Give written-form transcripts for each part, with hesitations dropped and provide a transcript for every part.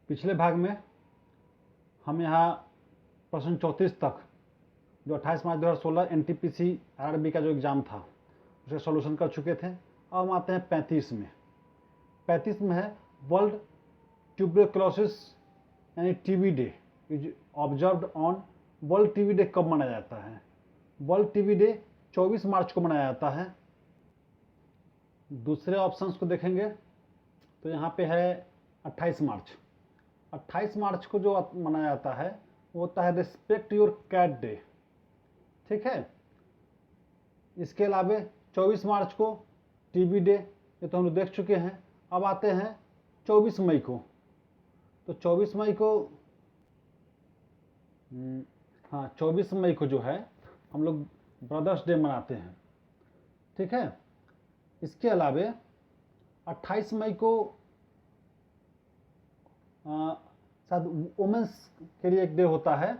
पिछले भाग में हम यहाँ प्रश्न 34 तक जो 28 मार्च 2016 NTPC RRB का जो एग्ज़ाम था उसका सॉल्यूशन कर चुके थे। अब हम आते हैं 35 में। 35 में है वर्ल्ड ट्यूबरक्लोसिस यानी TB day is observed on. World TB day कब मनाया जाता है? वर्ल्ड TB डे 24 मार्च को मनाया जाता है। दूसरे ऑप्शंस को देखेंगे तो यहाँ पे है 28 मार्च। 28 मार्च को जो मनाया जाता है वो होता है रिस्पेक्ट योर कैट डे, ठीक है। इसके अलावा 24 मार्च को TB डे, ये तो हम लोग देख चुके हैं। अब आते हैं 24 मई को। तो 24 मई को हाँ 24 मई को जो है हम लोग ब्रदर्स डे मनाते हैं, ठीक है। इसके अलावा 28 मई को शायद वुमेंस के लिए एक डे होता है,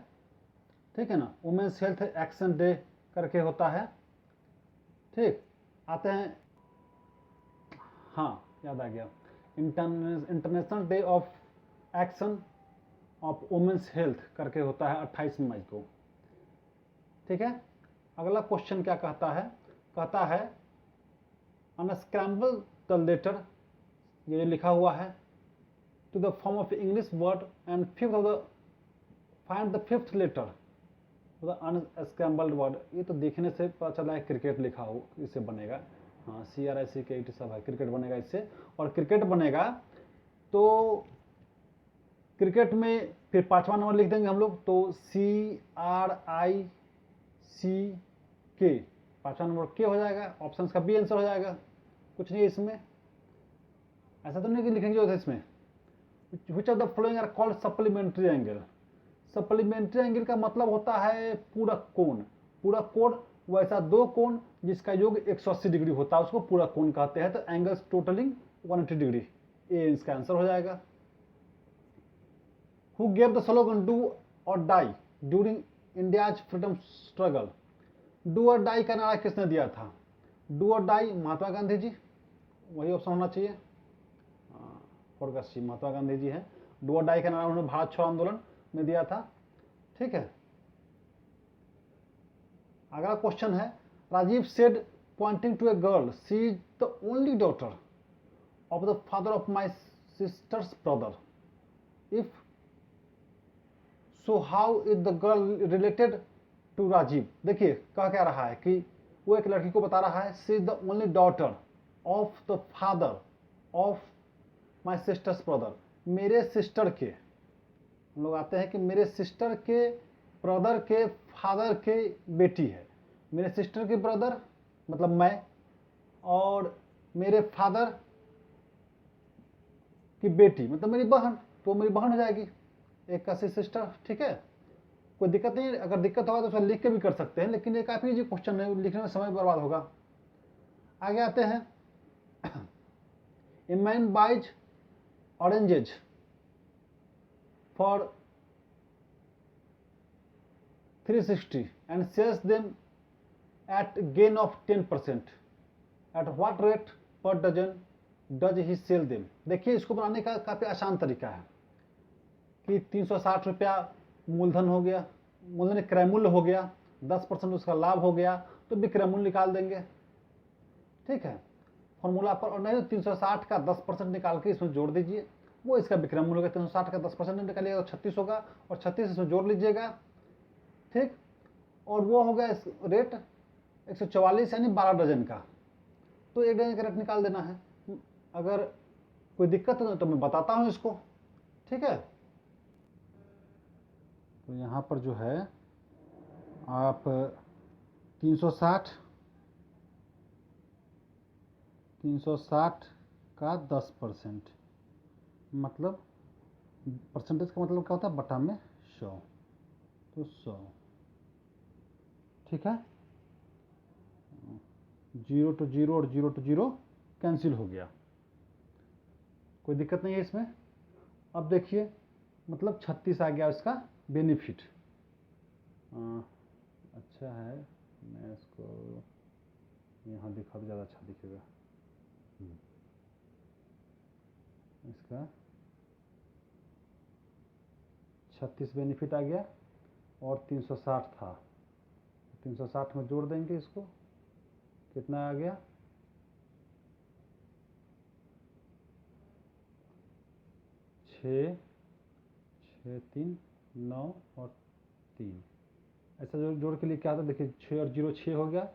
ठीक है ना, वुमेंस हेल्थ एक्शन डे करके होता है, ठीक। आते हैं, हाँ याद आ गया, international day of action of women's health करके होता है 28 मई को, ठीक है। अगला क्वेश्चन क्या कहता है? कहता है अनस्क्रैम्बल द लेटर, ये लिखा हुआ है, to the form of English word and fifth of the find the fifth letter the unscrambled word. ये तो देखने से पता चला है क्रिकेट लिखा हो, इससे बनेगा। हाँ CRICKET सब है, क्रिकेट बनेगा इससे। और क्रिकेट बनेगा तो क्रिकेट में फिर 5वां नंबर लिख देंगे हम लोग, तो CRICK, 5वां नंबर के हो जाएगा। ऑप्शन का B आंसर हो जाएगा, कुछ नहीं इसमें। ऐसा तो नहीं कि लिखेंगे जो इसमें which of the following are called supplementary angle। Supplementary angle का मतलब होता है पूरक कोण। पूरक कोण वैसा दो कोण जिसका योग 180 डिग्री होता है उसको पूरक कोण कहते हैं। तो एंगल्स टोटलिंग 180 डिग्री, ये इसका आंसर हो जाएगा। Who gave the slogan do or die during India's freedom struggle। Do और डाई का नारा किसने दिया था? डू और डाई महात्मा गांधी जी, वही ऑप्शन होना चाहिए। सी महात्मा गांधी जी हैं। डू और डाई का नारा उन्होंने भारत छोड़ो आंदोलन में दिया था, ठीक है। अगला क्वेश्चन है Rajiv said pointing to a girl she is the only daughter of the father of my sister's brother. If so how is the girl related to Rajiv. देखिए कह क्या रहा है कि वो एक लड़की को बता रहा है she is the only daughter of the father of my sister's brother, मेरे सिस्टर के, हम लोग आते हैं कि मेरे सिस्टर के ब्रदर के फादर के बेटी है। मेरे सिस्टर के ब्रदर मतलब मैं, और मेरे फादर की बेटी मतलब मेरी बहन, तो मेरी बहन हो जाएगी, एक का सिस्टर, ठीक है। कोई दिक्कत नहीं, अगर दिक्कत होगा तो उसको लिख के भी कर सकते हैं, लेकिन ये काफ़ी इजी क्वेश्चन है, लिखने में समय बर्बाद होगा। आगे आते हैं a man buys oranges for 360 and sells them at gain of 10%, at what rate per dozen does he sell them। देखिए इसको बनाने का काफ़ी आसान तरीका है कि 360 रुपया मूलधन हो गया, मूलधन क्रय मूल्य हो गया, 10% उसका लाभ हो गया, तो विक्रय मूल्य निकाल देंगे, ठीक है, फॉर्मूला पर। और नहीं तो 360 का 10% निकाल के इसमें जोड़ दीजिए, वो इसका विक्रय मूल्य होगा। 360 का 10% निकालिएगा तो 36 होगा, और 36 इसमें जोड़ लीजिएगा, ठीक। और वो हो गया रेट 144 यानी 12 डजन का, तो 1 डजन का रेट निकाल देना है। अगर कोई दिक्कत है तो मैं बताता हूँ इसको, ठीक है। तो यहाँ पर जो है आप 360 का 10%, मतलब परसेंटेज का मतलब क्या होता है, बटा में 100, तो 100, ठीक है। 0 to 0 और 0 to 0 कैंसिल हो गया, कोई दिक्कत नहीं है इसमें। अब देखिए मतलब 36 आ गया इसका बेनिफिट। अच्छा है, मैं इसको यहाँ दिखा तो ज़्यादा अच्छा दिखेगा। इसका 36 बेनिफिट आ गया और 360 था, 360 में जोड़ देंगे इसको, कितना आ गया 6 6 3 9 और 3, ऐसा जो जोड़ के लिए क्या था देखिए 6 और 0 6 हो गया,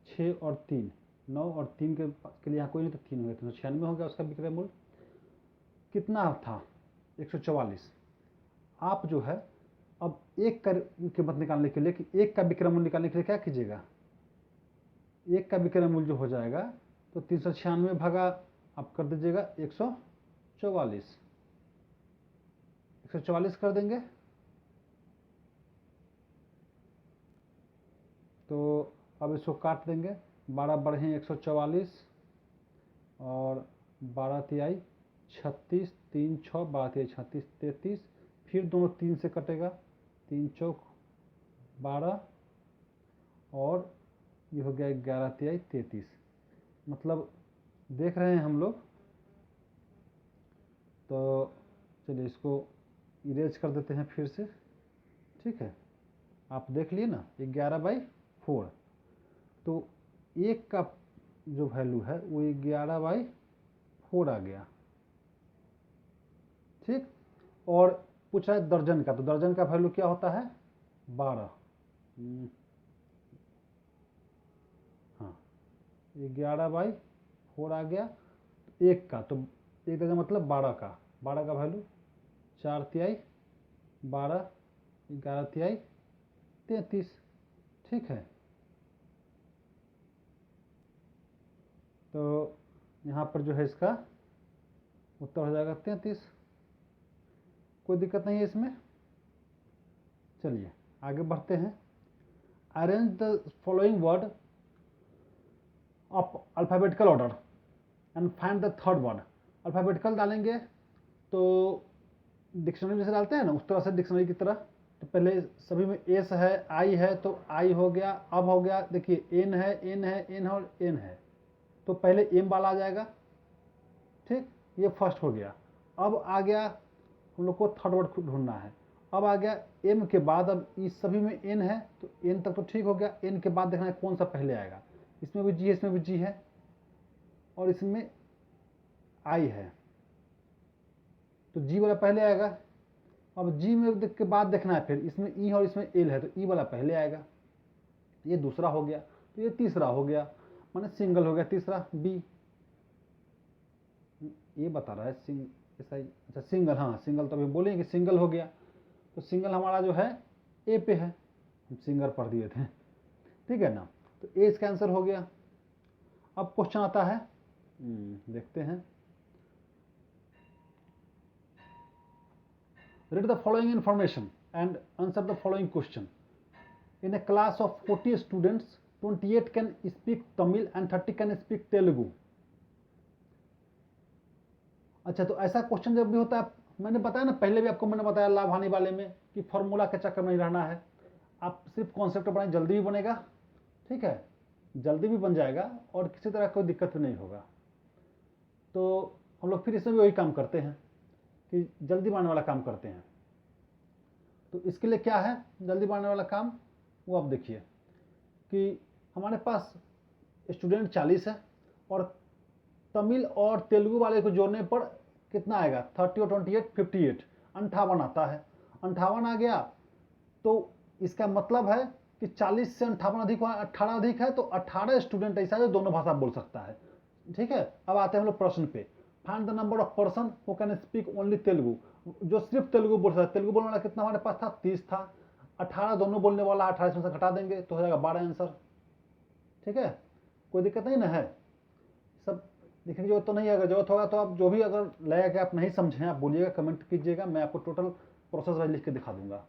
6 और 3 9 और 3 के लिए यहाँ कोई नहीं तो 3 हो गया, 396 हो गया उसका विक्रय मूल्य। कितना था 144। आप जो है अब एक का कीमत निकालने के लिए कि एक का विक्रय मूल्य निकालने के लिए क्या कीजिएगा, एक का विक्रय मूल्य जो हो जाएगा तो 396 भागा आप कर दीजिएगा 144, 144 कर देंगे तो अब इसको काट देंगे, 12 बढ़े 144 और 12 तिहाई 36, 3 6 12 तिहाई 36 33, फिर दोनों 3 से कटेगा, 3 चौक 12 और ये हो गया 11 तिहाई 33। मतलब देख रहे हैं हम लोग, तो चलिए इसको इरेज कर देते हैं फिर से, ठीक है। आप देख लिए ना 11/4, तो एक का जो वैल्यू है वो 11/4 आ गया, ठीक। और पूछा है दर्जन का, तो दर्जन का वैल्यू क्या होता है 12, हाँ 11/4 आ गया। एक का, तो एक का मतलब 12 का, 12 का वैल्यू 4 तिहाई 12, 11 तिहाई 33, ठीक है। तो यहाँ पर जो है इसका उत्तर हो जाएगा 33, कोई दिक्कत नहीं है इसमें। चलिए आगे बढ़ते हैं। Arrange the following word of alphabetical order and find the third word. Alphabetical डालेंगे तो डिक्शनरी जैसे डालते हैं ना, उस तरह से डिक्शनरी की तरह। तो पहले सभी में एस है, आई है, तो आई हो गया। अब हो गया देखिए एन है, एन है, एन है और एन है, तो पहले एम वाला आ जाएगा, ठीक, ये फर्स्ट हो गया। अब आ गया हम लोग को थर्ड वर्ड ढूंढना है। अब आ गया एम के बाद, अब इस सभी में एन है तो एन तक तो ठीक हो गया, एन के बाद देखना है कौन सा पहले आएगा। इसमें भी जी है, इसमें भी जी है और इसमें आई है, तो जी वाला पहले आएगा। अब जी में के बाद देखना है फिर इसमें ई और इसमें एल है, तो ई वाला पहले आएगा, ये दूसरा हो गया। तो ये तीसरा हो गया, माने सिंगल हो गया तीसरा, बी। ये बता रहा है ऐसा ही, अच्छा सिंगल, हाँ सिंगल, तो अभी बोलेंगे कि सिंगल हो गया, तो सिंगल हमारा जो है ए पे है, हम सिंगल पढ़ दिए थे, ठीक है ना। तो ए इसका आंसर हो गया। अब क्वेश्चन आता है, देखते हैं। Read the following information and answer the following question. In a class of 40 students, 28 can speak Tamil and 30 can speak Telugu. अच्छा, तो ऐसा क्वेश्चन जब भी होता है, मैंने बताया ना पहले भी आपको, मैंने बताया लाभ हानि वाले में कि फॉर्मूला के चक्कर में नहीं रहना है, आप सिर्फ कॉन्सेप्ट बनाए, जल्दी भी बनेगा, ठीक है, जल्दी भी बन जाएगा और किसी तरह कोई दिक्कत भी नहीं होगा। तो हम लोग फिर इसमें भी वही काम करते हैं कि जल्दी बनाने वाला काम करते हैं। तो इसके लिए क्या है जल्दी बनाने वाला काम, वो आप देखिए कि हमारे पास स्टूडेंट 40 है और तमिल और तेलुगु वाले को जोड़ने पर कितना आएगा, 30 और 28 58, 58 आता है। 58 आ गया तो इसका मतलब है कि 40 से 58 अधिक, 18 अधिक है, तो 18 स्टूडेंट ऐसा है जो दोनों भाषा बोल सकता है, ठीक है। अब आते हैं हम लोग प्रश्न पे। Find the number of person who can speak only Telugu, जो सिर्फ तेलुगु बोल सकता है। तेलुगु बोलने वाला कितना हमारे पास था, 30 था। 18 दोनों बोलने वाला, 18 इसमें से घटा देंगे तो हो जाएगा 12 आंसर, ठीक है, कोई दिक्कत नहीं ना है। सब लिखने की जरूरत तो नहीं है, अगर जरूरत होगा तो आप जो भी अगर लगा कि आप नहीं समझे आप बोलिएगा, कमेंट कीजिएगा, मैं आपको टोटल प्रोसेस वाइज लिख के दिखा दूंगा।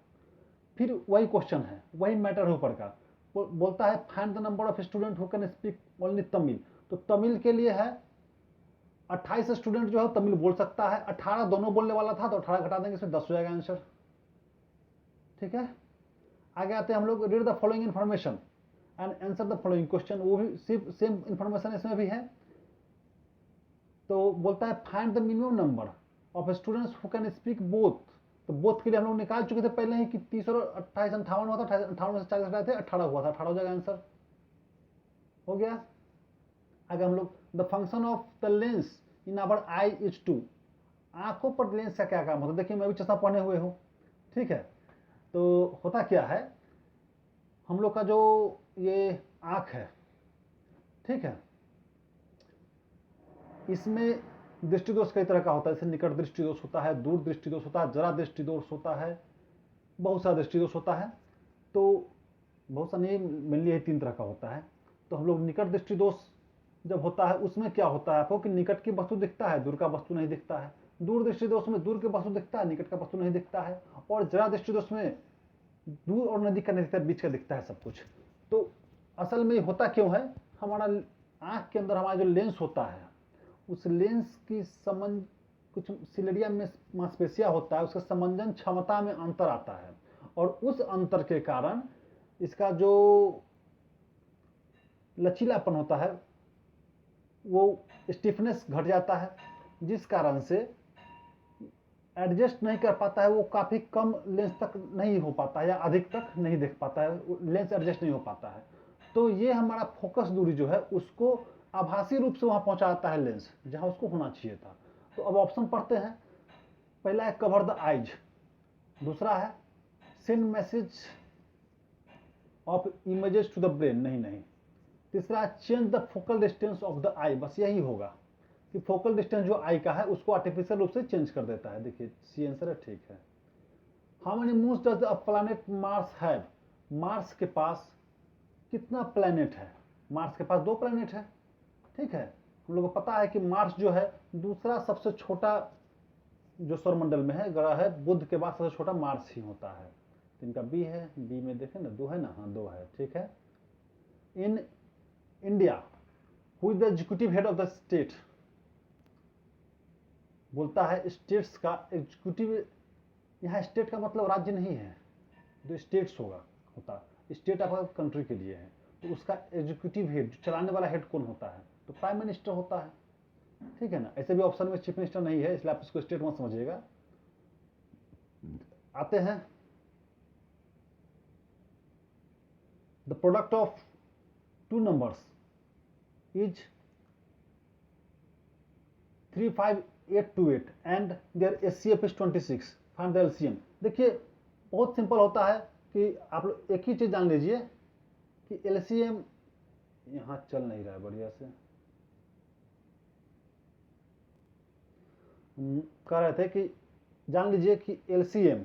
फिर वही क्वेश्चन है, वही मैटर है ऊपर का, बोलता है find the number of student who can speak only Tamil. तो तमिल के लिए है 28 स्टूडेंट जो है तमिल बोल सकता है, 18 दोनों बोलने वाला था तो 18 घटा देंगे, इसमें 10 हो जाएगा आंसर, ठीक है। आगे आते हैं हम लोग, read the following information and answer the following question. वो भी सिर्फ सेम इन्फॉर्मेशन इसमें भी है। तो बोलता है find the minimum number of students who can speak both तो बोथ के लिए हम लोग निकाल चुके थे पहले ही कि 30 और 28 58 हुआ था, 58 में से 40 हटाए थे 18 हुआ था, 18 हो जाएगा आंसर। हो गया। आगे हम लोग the function of the lens in our eye is to, आंखों पर लेंस का क्या काम होता है। देखिए मैं भी चश्मा पहने हुए हूँ, ठीक है। तो होता क्या है, हम लोग का जो ये आंख है, ठीक है, इसमें दृष्टि दोष कई तरह का होता है। जैसे निकट दृष्टि दोष होता है, दूर दृष्टि दोष होता है, जरा दृष्टि दोष होता है, बहुत सारा दृष्टि दोष होता है। तो बहुत सा नहीं, मेनली यही 3 तरह का होता है। तो हम लोग निकट दृष्टि दोष जब होता है उसमें क्या होता है आपको कि निकट की वस्तु दिखता है, दूर का वस्तु नहीं दिखता है। दूर दृष्टि दोष में दूर की वस्तु दिखता है, निकट का वस्तु नहीं दिखता है। और जरा दृष्टि दोष में दूर और नजदीक का नहीं दिखता, बीच का दिखता है सब कुछ। तो असल में होता क्यों है, हमारा आंख के अंदर हमारा जो लेंस होता है, उस लेंस की समन कुछ सिलेरिया में मांसपेशिया होता है, उसका समंजन क्षमता में अंतर आता है। और उस अंतर के कारण इसका जो लचीलापन होता है वो स्टिफनेस घट जाता है, जिस कारण से एडजस्ट नहीं कर पाता है, वो काफ़ी कम लेंस तक नहीं हो पाता है या अधिक तक नहीं देख पाता है, लेंस एडजस्ट नहीं हो पाता है। तो ये हमारा फोकस दूरी जो है उसको आभासी रूप से वहाँ पहुँचाता है लेंस, जहाँ उसको होना चाहिए था। तो अब ऑप्शन पढ़ते हैं। पहला है कवर द आइज, दूसरा है send message of images to the brain, नहीं। तीसरा है change the focal distance of the eye, बस यही होगा कि फोकल डिस्टेंस जो आई का है उसको आर्टिफिशियल रूप से चेंज कर देता है। देखिए सी आंसर है, ठीक है। How many moons does the planet Mars have, Mars के पास कितना प्लैनेट है। मार्स के पास 2 प्लैनेट है, ठीक है। हम लोग को पता है कि मार्स जो है दूसरा सबसे छोटा जो सौरमंडल में है ग्रह है, बुध के बाद सबसे छोटा मार्स ही होता है। तो इनका बी है, बी में देखें ना 2 है ना, हाँ 2 है, ठीक है। In India who is the executive head of the state, बोलता है स्टेट्स का एग्जीक्यूटिव। यहाँ स्टेट का मतलब राज्य नहीं है, जो स्टेट्स होता स्टेट आपका कंट्री के लिए है, तो उसका एग्जीक्यूटिव हेड, चलाने वाला हेड कौन होता है, तो प्राइम मिनिस्टर होता है, ठीक है ना। ऐसे भी ऑप्शन में चीफ मिनिस्टर नहीं है, इसलिए आप इसको स्टेट मत समझिएगा। आते हैं the product of 2 numbers is 35828 and their HCF is 26, find the LCM. देखिए बहुत सिंपल होता है कि आप लोग एक ही चीज जान लीजिए कि एलसीएम यहाँ चल नहीं रहा है बढ़िया से। कह रहे थे कि जान लीजिए कि एलसीएम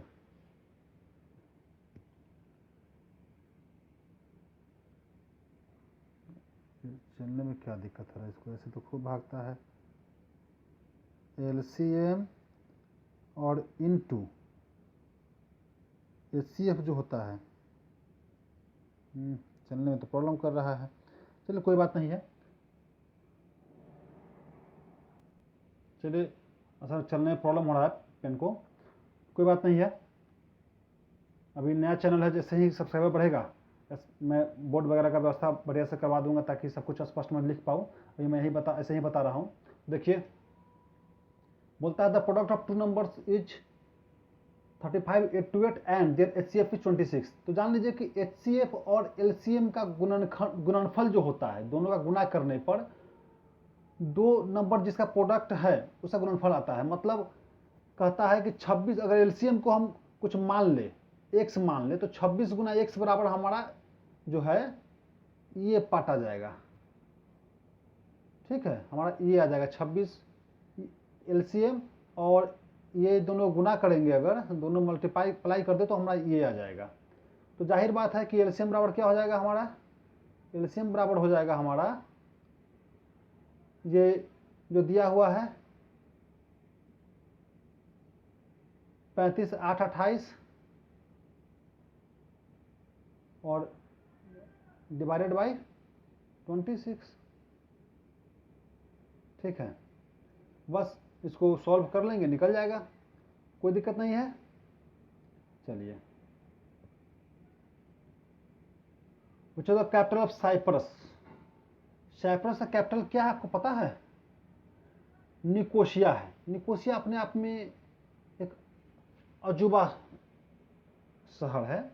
चलने में क्या दिक्कत है इसको, ऐसे तो खूब भागता है। एलसीएम और इनटू एचसीएफ जो होता है, चलने में तो प्रॉब्लम कर रहा है। चलिए कोई बात नहीं है, चलिए असल चलने में प्रॉब्लम हो रहा है पेन को, कोई बात नहीं है। अभी नया चैनल है, जैसे ही सब्सक्राइबर बढ़ेगा मैं बोर्ड वगैरह का व्यवस्था बढ़िया से करवा दूंगा ताकि सब कुछ स्पष्ट में लिख पाऊँ। अभी मैं ऐसे ही बता रहा हूँ। देखिए बोलता है the product of 2 numbers is 35828 and their HCF is 26। तो जान लीजिए कि एचसीएफ और एलसीएम का गुणनफल जो होता है, दोनों का गुणा करने पर 2 नंबर जिसका प्रोडक्ट है उसका गुणनफल आता है। मतलब कहता है कि 26, अगर एलसीएम को हम कुछ मान ले, x मान ले, तो 26 गुना x बराबर हमारा जो है ये पार्ट आ जाएगा, ठीक है। हमारा ये आ जाएगा 26 एलसीएम, और ये दोनों गुना करेंगे, अगर दोनों मल्टीप्लाई कर दे तो हमारा ये आ जाएगा। तो जाहिर बात है कि एलसीएम बराबर क्या हो जाएगा हमारा, एलसीएम बराबर हो जाएगा हमारा ये जो दिया हुआ है 35 8 28 और डिवाइडेड बाय 26, ठीक है। बस इसको सॉल्व कर लेंगे, निकल जाएगा, कोई दिक्कत नहीं है। चलिए पूछो the capital of Cyprus, Cyprus का कैपिटल क्या है आपको पता है, निकोशिया है। निकोशिया अपने आप में एक अजूबा शहर है,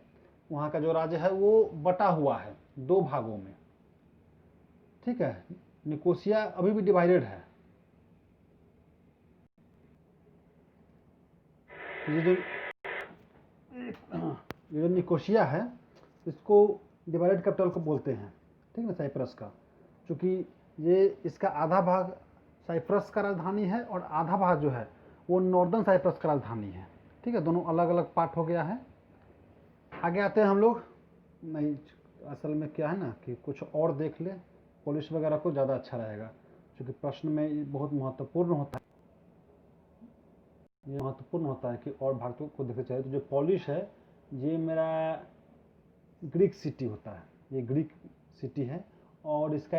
वहाँ का जो राज्य है वो बटा हुआ है 2 भागों में, ठीक है। निकोसिया अभी भी डिवाइडेड है। तो ये जो निकोसिया है, इसको डिवाइडेड कैपिटल को बोलते हैं, ठीक है, साइप्रस का। चूँकि ये इसका आधा भाग साइप्रस का राजधानी है और आधा भाग जो है वो नॉर्दर्न साइप्रस का राजधानी है, ठीक है। दोनों अलग अलग पार्ट हो गया है। आगे आते हैं हम लोग। नहीं, असल में क्या है ना कि कुछ और देख ले पॉलिश वगैरह को, ज़्यादा अच्छा रहेगा, क्योंकि प्रश्न में ये बहुत महत्वपूर्ण होता है। ये महत्वपूर्ण होता है कि और भाग को देखना चाहिए। तो जो पॉलिश है ये मेरा ग्रीक सिटी होता है, ये ग्रीक सिटी है और इसका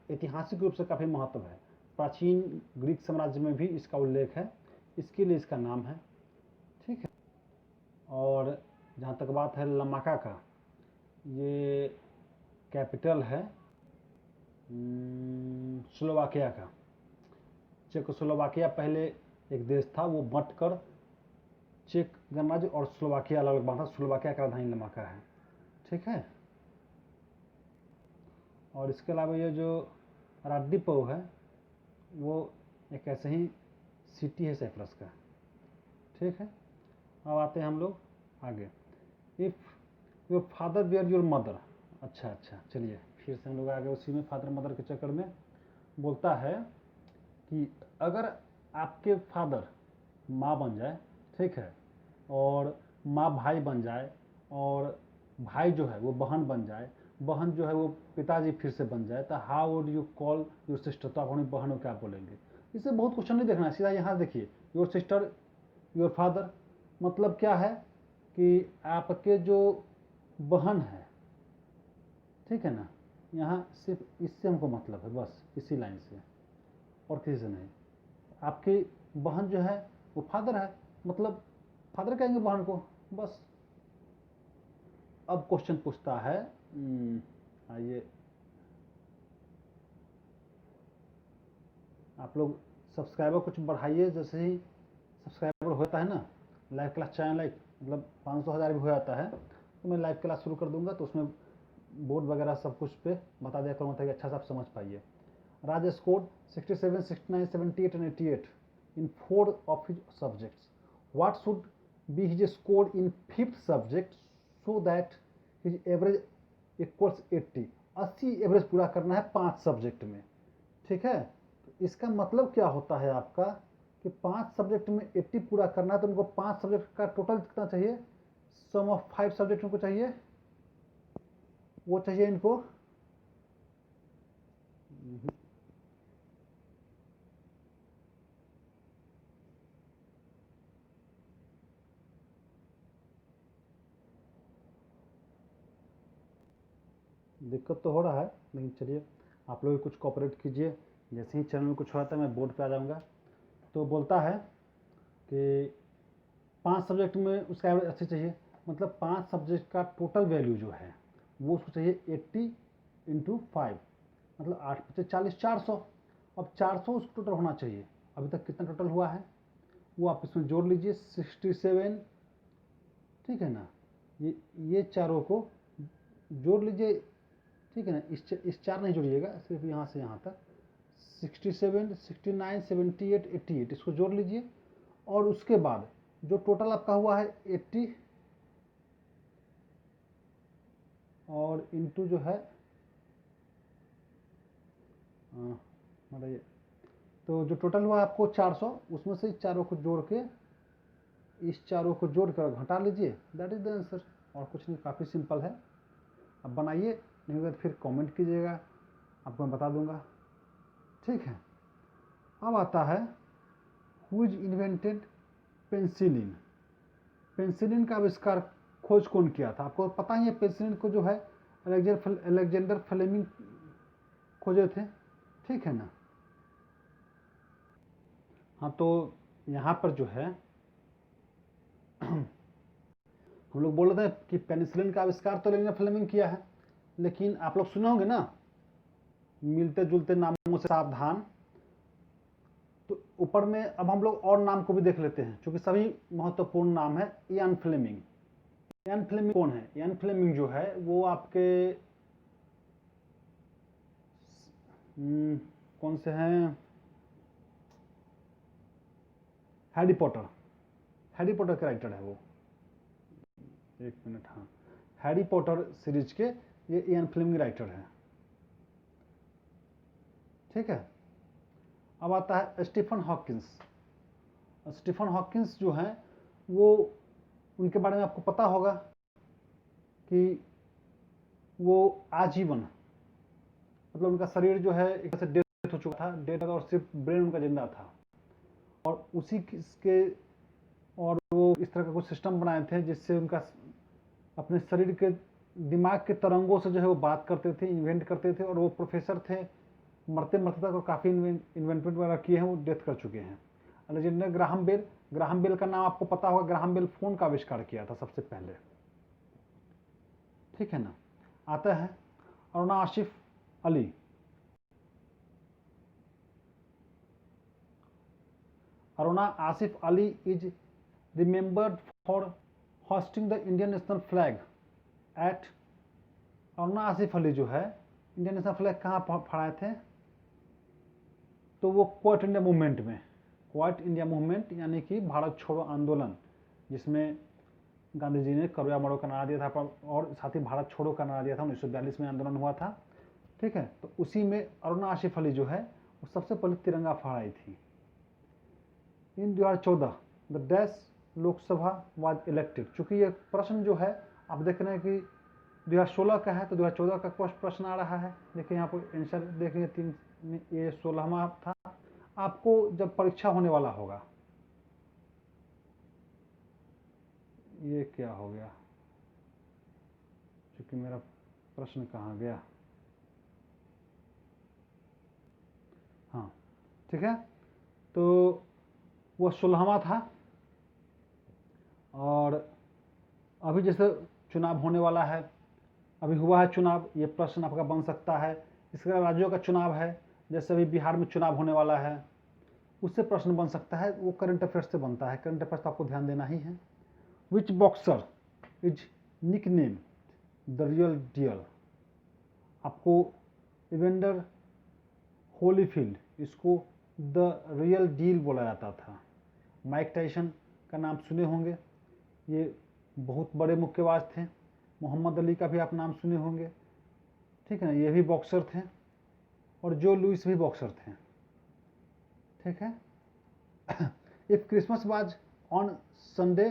ऐतिहासिक रूप से काफ़ी महत्व है। प्राचीन ग्रीक साम्राज्य में भी इसका उल्लेख है, इसके लिए इसका नाम है, ठीक है। और जहाँ तक बात है लमाका का, ये कैपिटल है स्लोवाकिया का। चेकोस्लोवाकिया पहले एक देश था, वो बंट कर चेक गणराज्य और स्लोवाकिया अलग अलग बांटा। स्लोवाकिया का राजधानी लमाका है, ठीक है। और इसके अलावा ये जो राडिपो है वो एक ऐसे ही सिटी है साइप्रस का, ठीक है। अब आते हैं हम लोग आगे। If your father bear your mother, अच्छा, चलिए फिर से हम लोग आगे उसी में फादर मदर के चक्कर में। बोलता है कि अगर आपके फादर माँ बन जाए, ठीक है, और माँ भाई बन जाए, और भाई जो है वो बहन बन जाए, बहन जो है वो पिताजी फिर से बन जाए, तो how would you call your sister? तो आप अपनी बहन को क्या बोलेंगे? इसे बहुत क्वेश्चन नहीं देखना है, सीधा यहाँ देखिए, योर सिस्टर, योर फादर, मतलब क्या है कि आपके जो बहन है, ठीक है ना, यहाँ सिर्फ इससे हमको मतलब है, बस इसी लाइन से और किसी से नहीं। आपकी बहन जो है वो फादर है, मतलब फादर कहेंगे बहन को, बस। अब क्वेश्चन पूछता है, आइए आप लोग सब्सक्राइबर कुछ बढ़ाइए, जैसे ही सब्सक्राइबर होता है ना, लाइव क्लास चैनल लाइक मतलब 500,000 भी हो जाता है तो मैं लाइव क्लास शुरू कर दूंगा, तो उसमें बोर्ड वगैरह सब कुछ पे बता दिया करूँगा ताकि अच्छा से आप समझ पाइए। Rajesh scored 67, 69, 78 and 88 in 4 of his subjects. What should be his score in 5th subject so that his average equals 80? 80 average पूरा करना है 5 सब्जेक्ट में, ठीक है। तो इसका मतलब क्या होता है आपका कि 5 सब्जेक्ट में 80 पूरा करना है, तो उनको 5 सब्जेक्ट का टोटल कितना चाहिए? सम ऑफ 5 सब्जेक्ट उनको चाहिए, वो चाहिए इनको दिक्कत तो हो रहा है, लेकिन चलिए आप लोग कुछ कोऑपरेट कीजिए। जैसे ही चैनल में कुछ होता है मैं बोर्ड पे आ जाऊँगा। तो बोलता है कि 5 सब्जेक्ट में उसका एवरेज अच्छी चाहिए, मतलब 5 सब्जेक्ट का टोटल वैल्यू जो है वो उसको चाहिए 80 इंटू 5, मतलब 8 पचे 40, 400। अब 400 उसको टोटल होना चाहिए। अभी तक कितना टोटल हुआ है वो आप इसमें जोड़ लीजिए, 67, ठीक है ना। ये चारों को जोड़ लीजिए, ठीक है ना। इस 4 नहीं जोड़िएगा, सिर्फ यहाँ से यहाँ तक 67, 69, 78, 88 इसको जोड़ लीजिए। और उसके बाद जो टोटल आपका हुआ है 80 और इंटू जो है मतलब तो जो टोटल हुआ आपको 400, उसमें से चारों को जोड़ के, इस चारों को जोड़ कर घटा लीजिए, दैट इज द आंसर। और कुछ नहीं, काफ़ी सिंपल है। अब बनाइए, नहीं तो फिर कमेंट कीजिएगा, आपको मैं बता दूंगा, ठीक है। अब आता है who is invented penicillin. Penicillin का आविष्कार खोज कौन किया था? आपको पता ही है, पेंसिलिन को जो है अलेक्जेंडर फ्लेमिंग खोजे थे, ठीक है ना। हाँ, तो यहाँ पर जो है हम लोग बोल रहे थे कि पेनिसिलिन का आविष्कार तो अलेक्जेंडर फ्लेमिंग किया है, लेकिन आप लोग सुने होंगे ना, मिलते जुलते नामों से सावधान। तो ऊपर में अब हम लोग और नाम को भी देख लेते हैं, क्योंकि सभी महत्वपूर्ण नाम है। Ian Fleming. इयान फ्लेमिंग कौन है? इयान फ्लेमिंग जो है वो आपके कौन से हैं? Harry Potter. हैरी पॉटर का राइटर है वो। एक मिनट, हाँ, हैरी पॉटर सीरीज के ये इयान फ्लेमिंग राइटर है। ठीक है। अब आता है स्टीफन हॉकिंस। स्टीफन हॉकिंस जो हैं वो, उनके बारे में आपको पता होगा कि वो आजीवन, मतलब उनका शरीर जो है एक तरह से डेथ हो चुका था, डेथ, और सिर्फ ब्रेन उनका जिंदा था। और उसी के और वो इस तरह का कुछ सिस्टम बनाए थे जिससे उनका अपने शरीर के दिमाग के तरंगों से जो है वो बात करते थे, इन्वेंट करते थे। और वो प्रोफेसर थे, मरते मरते तक काफ़ी इन्वेंटमेंट वगैरह किए हैं, वो डेथ कर चुके हैं। Alexander Graham Bell. Graham Bell का नाम आपको पता होगा, ग्राहम बेल फोन का आविष्कार किया था सबसे पहले। ठीक है ना। आता है Aruna Asaf Ali. Aruna Asaf Ali is remembered for hosting the Indian national flag at. Aruna Asaf Ali जो है इंडियन नेशनल फ्लैग कहाँ फहराए थे? तो वो क्वाइट इंडिया मूवमेंट में। क्वाइट इंडिया मूवमेंट यानी कि भारत छोड़ो आंदोलन, जिसमें गांधी जी ने करुआ मरो का नारा दिया था और साथ ही भारत छोड़ो का नारा दिया था। 1942 में आंदोलन हुआ था। ठीक है। तो उसी में अरुणा आसिफ अली जो है वो सबसे पहले तिरंगा फहराई थी। इन 2014 the dash Lok Sabha was elected. चूंकि ये प्रश्न जो है आप देख रहे हैं कि 2016 का है, तो 2014 का प्रश्न आ रहा है। देखिए यहाँ पर आंसर देखिए, 3 में ये 16वां था। आपको जब परीक्षा होने वाला होगा, ये क्या हो गया, क्योंकि मेरा प्रश्न कहाँ गया? हाँ, ठीक है। तो वो 16वां था। और अभी जैसे चुनाव होने वाला है, अभी हुआ है चुनाव, ये प्रश्न आपका बन सकता है। इसके अलावा राज्यों का चुनाव है, जैसे अभी बिहार में चुनाव होने वाला है, उससे प्रश्न बन सकता है। वो करंट अफेयर्स से बनता है। करंट अफेयर्स तो आपको ध्यान देना ही है। Which boxer is nickname the real deal. आपको इवेंडर होलीफील्ड, इसको द रियल डील बोला जाता था। माइक टाइसन का नाम सुने होंगे, ये बहुत बड़े मुक्केबाज थे। मोहम्मद अली का भी आप नाम सुने होंगे। ठीक है ना, ये भी बॉक्सर थे। और जो लुइस भी बॉक्सर थे। ठीक है। If Christmas was on Sunday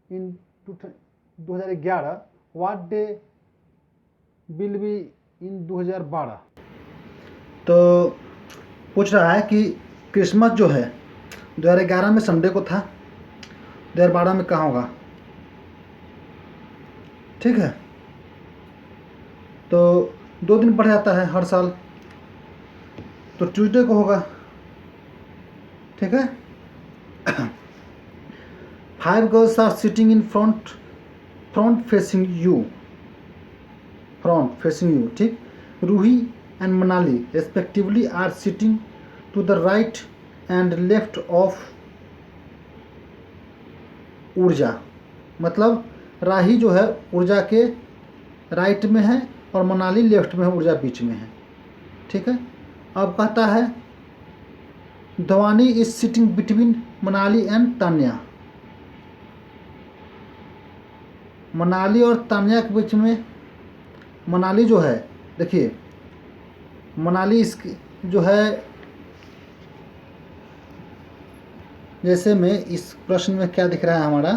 in 2011, what day will be in 2012। तो पूछ रहा है कि क्रिसमस जो है 2011 में संडे को था, 2012 में कहाँ होगा। ठीक है। तो 2 दिन बढ़ जाता है हर साल, तो ट्यूसडे को होगा। ठीक है। 5 girls are sitting in front facing you. ठीक। Ruhi and Manali respectively are sitting to the right and left of Urja. मतलब राही जो है ऊर्जा के राइट में है और मनाली लेफ्ट में है, ऊर्जा बीच में है। ठीक है। अब कहता है Dhwani is sitting between Manali and Tanya. Manali और तान्या के बीच में, मनाली जो है, देखिए मनाली इसकी जो है, जैसे में इस प्रश्न में क्या दिख रहा है हमारा,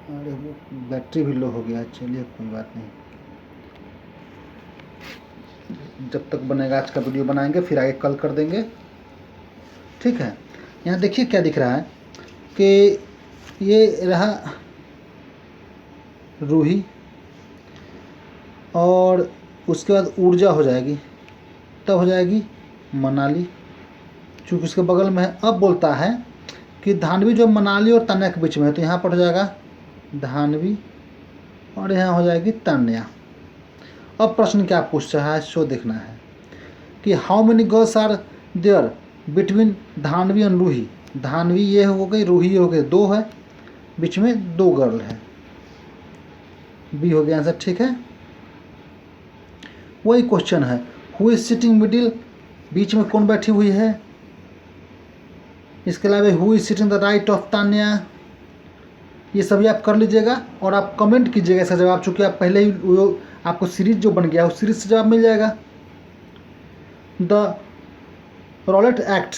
अरे वो बैटरी भी लो हो गया। चलिए कोई बात नहीं, जब तक बनेगा आज का वीडियो बनाएंगे, फिर आगे कल कर देंगे। ठीक है। यहाँ देखिए क्या दिख रहा है कि ये रहा रूही, और उसके बाद ऊर्जा हो जाएगी, तब हो जाएगी मनाली, चूँकि उसके बगल में है। अब बोलता है कि धानवी जो मनाली और तान्या के बीच में है, तो यहाँ पर हो जाएगा धानवी और यहाँ हो जाएगी तान्या। अब प्रश्न क्या पूछ रहा है, सो देखना है कि how many girls are there between Dhanvi and Ruhi. Dhanvi ये हो गई, रूही ये हो गई, 2 है, बीच में 2 गर्ल है, बी हो गया आंसर। ठीक है, वही क्वेश्चन है, हु इज सिटिंग मिडिल, बीच में कौन बैठी हुई है। इसके अलावा who is sitting the right of Tanya, ये सभी आप कर लीजिएगा और आप कमेंट कीजिएगा इसका जवाब, चूँकि आप पहले ही वो आपको सीरीज जो बन गया उस सीरीज से जवाब मिल जाएगा। The Rowlatt act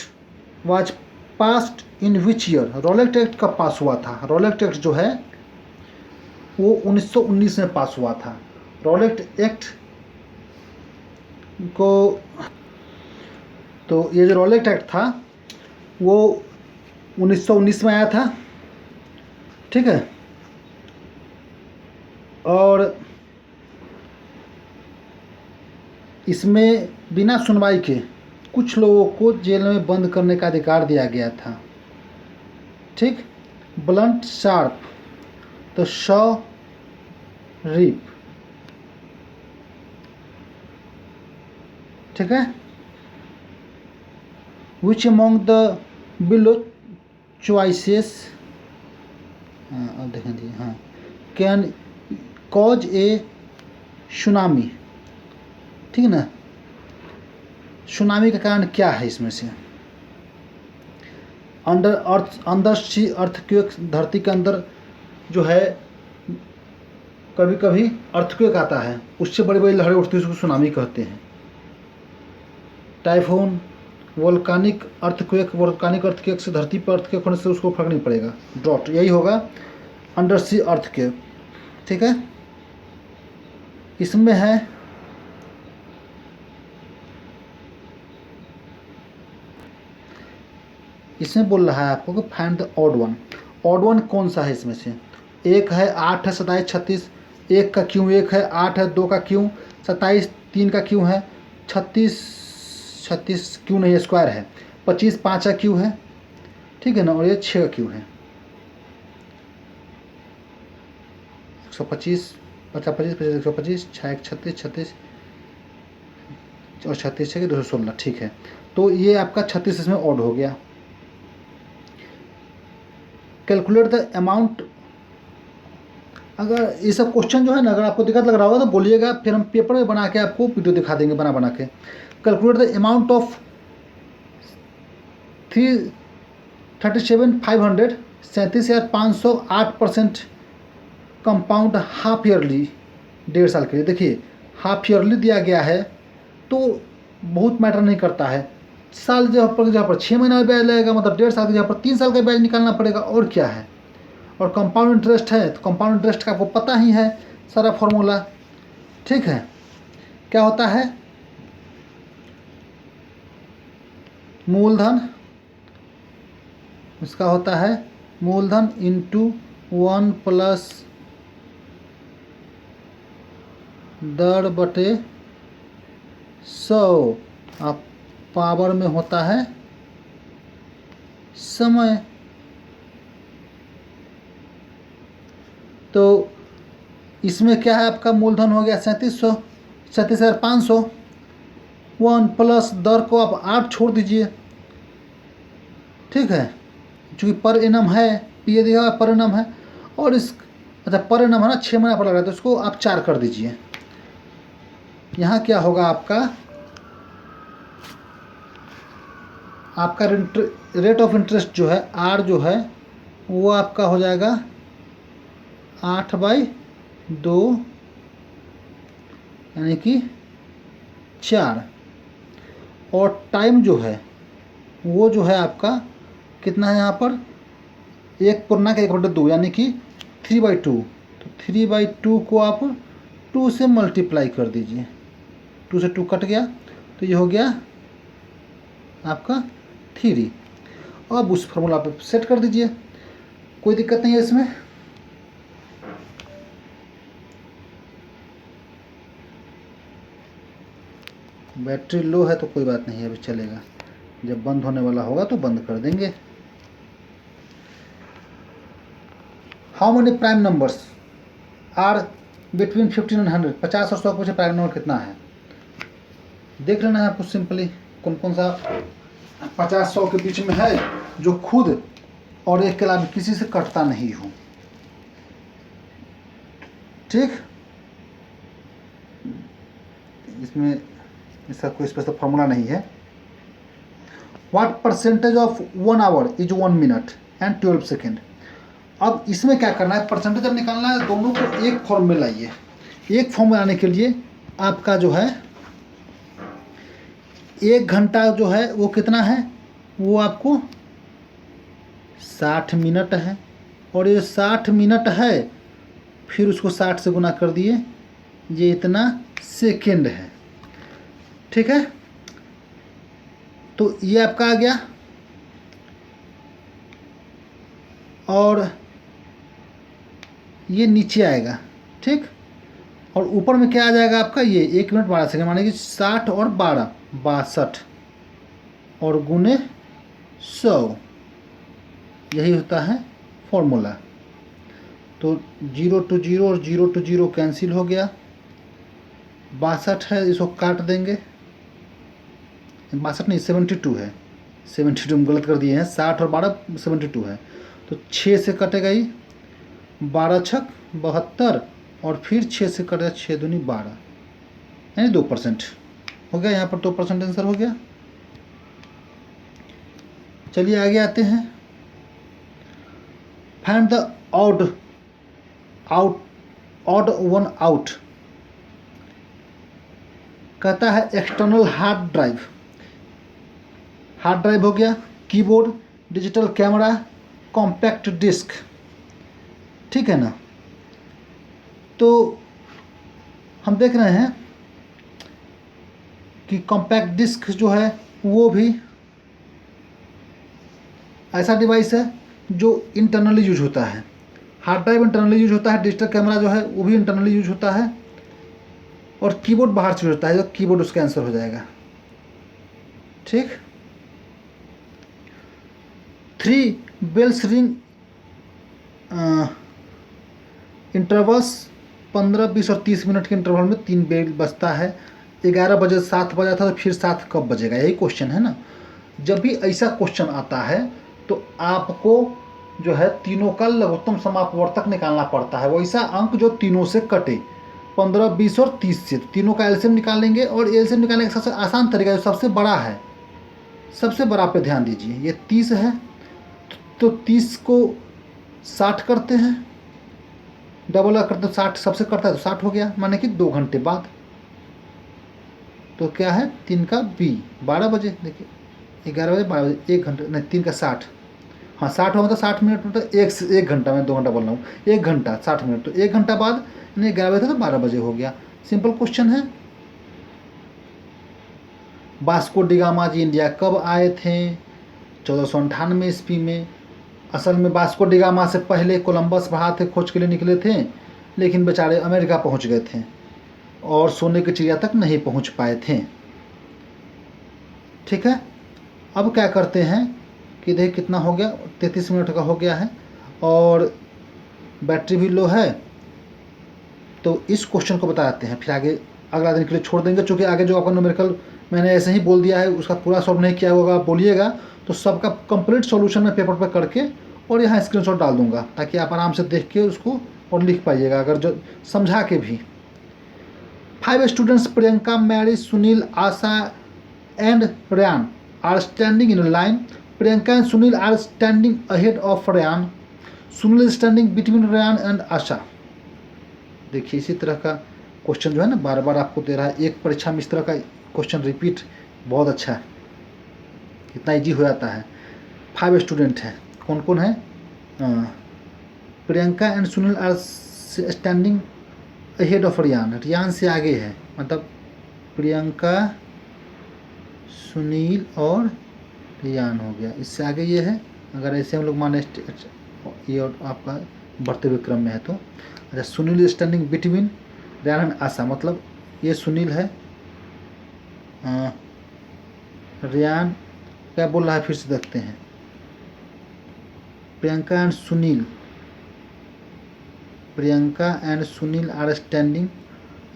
was passed in which year, Rowlatt act कब पास हुआ था। रॉलेट एक्ट जो है वो 1919 में पास हुआ था। रॉलेट एक्ट को, तो ये जो रॉलेट एक्ट था वो 1919 में आया था। ठीक है, और इसमें बिना सुनवाई के कुछ लोगों को जेल में बंद करने का अधिकार दिया गया था। ठीक, ब्लंट शार्प, तो शॉ रीप। ठीक है, which among the below choices, अब देखें जी, हाँ, कैन कॉज ए सुनामी। ठीक है ना, सुनामी का कारण क्या है इसमें से। अंडर अर्थ, अंदर सी अर्थक्वेक, धरती के अंदर जो है कभी कभी अर्थक्वेक आता है, उससे बड़ी बड़ी लहरें उठती है, उसको सुनामी कहते हैं। टाइफून, वोल्कानिक अर्थक्वेक, वोल्कानिक अर्थक्वेक से धरती पर अर्थक्वेक होने से उसको फर्क नहीं पड़ेगा। ड्रॉट, यही होगा अंडर सी अर्थक्वेक। ठीक है, इसमें है इसमें बोल रहा है आपको कि find the odd one. Odd one कौन सा है इसमें से। 1 है, 8 है, 27, 36, 1 का क्यों 1 है, 8 है, 2 का क्यों, 27 3 का क्यों है, 36 क्यों नहीं है, स्क्वायर है, 25 5 का क्यों है। ठीक है ना, और ये 6 का क्यों है। 125 50 25 125 6 1 36 36 और 36 6 216। ठीक है, तो ये आपका 36 इसमें ऑड हो गया। कैलकुलेट द अमाउंट, अगर ये सब क्वेश्चन जो है ना, अगर आपको दिक्कत लग रहा होगा तो बोलिएगा, फिर हम पेपर में बना के आपको वीडियो दिखा देंगे बना के। Calculate the amount of 37,500 37,508% compound half yearly, 1.5 साल के लिए। देखिए हाफ ईयरली दिया गया है तो बहुत मैटर नहीं करता है। साल जहाँ पर 6 महीना ब्याज लगेगा, मतलब 1.5 साल की जगह पर 3 साल का ब्याज निकालना पड़ेगा, और क्या है। और कंपाउंड इंटरेस्ट है तो कंपाउंड इंटरेस्ट का आपको पता ही है सारा फॉर्मूला। ठीक है, क्या होता है, मूलधन, इसका होता है मूलधन इंटू 1 प्लस दर बटे 100, आप पावर में होता है समय। तो इसमें क्या है, आपका मूलधन हो गया 3700, 37,500। 1 प्लस दर को आप 8 छोड़ दीजिए। ठीक है, चूँकि पर एनम है, ये दिया पर एनम है, और इस अच्छा पर एनम है ना, 6 महीना पर लग रहा है, तो इसको आप 4 कर दीजिए। यहाँ क्या होगा, आपका रेट ऑफ इंटरेस्ट जो है आर जो है वो आपका हो जाएगा 8/2 यानी कि 4, और टाइम जो है वो जो है आपका कितना है यहाँ पर, 1/1/2 यानी कि 3/2। तो 3/2 को आप 2 से मल्टीप्लाई कर दीजिए, 2 से 2 कट गया, तो ये हो गया आपका 3। अब उस फॉर्मूला पे सेट कर दीजिए, कोई दिक्कत नहीं है इसमें। बैटरी लो है तो कोई बात नहीं है, अभी चलेगा, जब बंद होने वाला होगा तो बंद कर देंगे। How many prime numbers are between 15 and 100, 50 और 100 के बीच प्राइम नंबर कितना है। देख लेना है आपको सिंपली कौन कौन सा 50-100 के बीच में है जो खुद और एक के अलावा किसी से कटता नहीं हो। ठीक, इसमें इसका कोई स्पेशल फॉर्मूला नहीं है। What percentage of 1 our is 1 minute and 12 second. अब इसमें क्या करना है, परसेंटेज जब निकालना है दोनों को एक फॉर्म में लाइए। एक फॉर्म में लाने के लिए आपका जो है 1 घंटा जो है वो कितना है, वो आपको 60 मिनट है, और ये 60 मिनट है फिर उसको 60 से गुना कर दिए, ये इतना सेकेंड है। ठीक है, तो ये आपका आ गया, और ये नीचे आएगा। ठीक, और ऊपर में क्या आ जाएगा आपका, ये 1 मिनट 12 सेकेंड, माने कि 60 और 12 62 और गुने 100, यही होता है फॉर्मूला। तो 0 to 0 और 0 to 0 कैंसिल हो गया। 62 है, इसको काट देंगे, 62 नहीं 72 है, 72 हम गलत कर दिए हैं, 60 और 12 72 है, तो 6 से कटेगा ही, 12 छक 72 और फिर 6 से कटेगा 6 दूनी 12, यानी 2% हो गया। यहाँ पर 2% आंसर हो गया। चलिए आगे आते हैं। Find the odd one out. कहता है external hard drive, hard drive हो गया, keyboard, digital camera, compact disc. ठीक है ना, तो हम देख रहे हैं कि कॉम्पैक्ट डिस्क जो है वो भी ऐसा डिवाइस है जो इंटरनली यूज होता है। हार्ड ड्राइव इंटरनली यूज होता है, डिजिटल कैमरा जो है वो भी इंटरनली यूज होता है, और कीबोर्ड बाहर से यूज होता है, जो कीबोर्ड उसका आंसर हो जाएगा। ठीक, 3 बेल्स रिंग इंटरवल्स 15, 20 और 30 मिनट के इंटरवल में 3 बेल बजता है। 11 बजे 7 बजा था, तो फिर 7 कब बजेगा, यही क्वेश्चन है ना। जब भी ऐसा क्वेश्चन आता है तो आपको जो है तीनों का लघुत्तम समापवर्तक निकालना पड़ता है, वैसा अंक जो तीनों से कटे, 15, 20 और 30 से। तीनों का एलसीएम निकालेंगे, और एलसीएम निकालने का सबसे आसान तरीका जो सबसे बड़ा है, सबसे बड़ा पे ध्यान दीजिए, ये 30 है, तो 30 को 60 करते हैं, डबल करते 60 सबसे करता है तो 60 हो गया, माने कि 2 घंटे बाद। तो क्या है, 3 का 12 बजे, देखिए 11 बजे 12 बजे, 1 घंटा नहीं, 3 का 60, हाँ 60 होगा तो 60 मिनट में, तो 1 घंटा, मैं 2 घंटा बोल रहा हूँ, 1 घंटा 60 मिनट, तो 1 घंटा बाद यानी 11 बजे था तो 12 बजे हो गया। सिंपल क्वेश्चन है। वास्को डी गामा जी इंडिया कब आए थे, 1498 ईस्वी में। असल में वास्को डी गामा से पहले कोलंबस वहाँ थे, खोज के लिए निकले थे, लेकिन बेचारे अमेरिका पहुँच गए थे और सोने की चिड़िया तक नहीं पहुँच पाए थे। ठीक है, अब क्या करते हैं कि देखिए कितना हो गया, 33 मिनट का हो गया है, और बैटरी भी लो है, तो इस क्वेश्चन को बताते हैं, फिर आगे अगला दिन के लिए छोड़ देंगे, क्योंकि आगे जो आपका न्यूमेरिकल मैंने ऐसे ही बोल दिया है, उसका पूरा सॉल्व नहीं किया होगा, बोलिएगा तो सबका कंप्लीट सॉल्यूशन मैं पेपर पर करके और यहाँ स्क्रीनशॉट डाल दूंगा, ताकि आप आराम से देख के उसको और लिख पाइएगा, अगर जो समझा के भी। 5 students Priyanka, Mary, Sunil, Asha and Ryan are standing in line. Priyanka and Sunil are standing ahead of Ryan. Sunil is standing between Ryan and Asha. देखिए इसी तरह का क्वेश्चन जो है ना बार बार आपको दे रहा है, एक परीक्षा में इस तरह का क्वेश्चन रिपीट बहुत अच्छा है, इतना इजी हो जाता है। 5 स्टूडेंट हैं, कौन कौन है, Priyanka and Sunil are standing ahead of Ryan, Ryan से आगे है, मतलब प्रियंका, सुनील और रियान हो गया, इससे आगे ये है। अगर ऐसे हम लोग माने ये और आपका बढ़ते हुए क्रम में है तो, अच्छा Sunil standing between Ryan and Asha, मतलब ये सुनील है, रियान क्या बोल रहा है फिर से देखते हैं। Priyanka and Sunil, Priyanka and Sunil are standing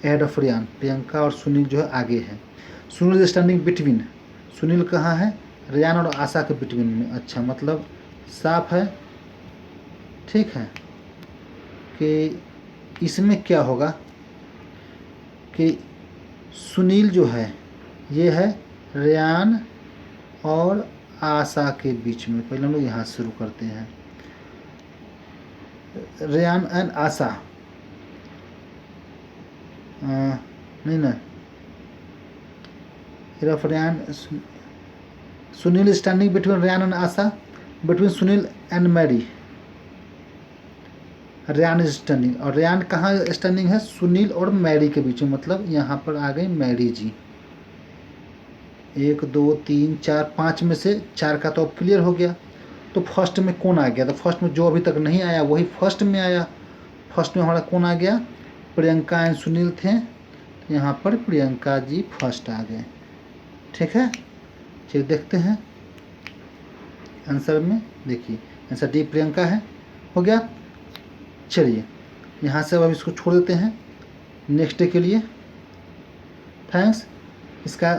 ahead of Ryan, Priyanka और सुनील जो है आगे है। Sunil is standing between, Sunil कहाँ है, रेयान और आशा के बिटवीन में। अच्छा, मतलब साफ है, ठीक है। कि इसमें क्या होगा कि सुनील जो है ये है रेयान और आशा के बीच में। पहले हम लोग यहाँ से शुरू करते हैं, रेयान एंड आशा, नहीं ना, rough Ryan, Sunil standing between Ryan and Asha, between Sunil and Mary, Ryan is standing. और रेयान कहाँ स्टैंडिंग है, सुनील और मैरी के बीच में, मतलब यहाँ पर आ गई मैरी जी। 1 2 3 4 5 में से 4 का तो अब क्लियर हो गया। तो फर्स्ट में कौन आ गया, तो फर्स्ट में जो अभी तक नहीं आया वही फर्स्ट में आया। फर्स्ट में हमारा कौन आ गया, प्रियंका एंड सुनील थे, तो यहाँ पर प्रियंका जी फर्स्ट आ गए, ठीक है। चलिए देखते हैं आंसर में, देखिए आंसर डी प्रियंका है, हो गया। चलिए यहाँ से अब इसको छोड़ देते हैं नेक्स्ट डे के लिए। थैंक्स। इसका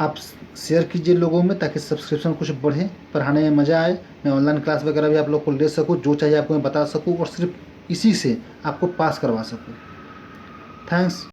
आप शेयर कीजिए लोगों में ताकि सब्सक्रिप्शन कुछ बढ़े, पढ़ाने में मज़ा आए, मैं ऑनलाइन क्लास वगैरह भी आप लोग को ले सकूँ, जो चाहिए आपको मैं बता सकूँ और सिर्फ इसी से आपको पास करवा सकूँ। थैंक्स।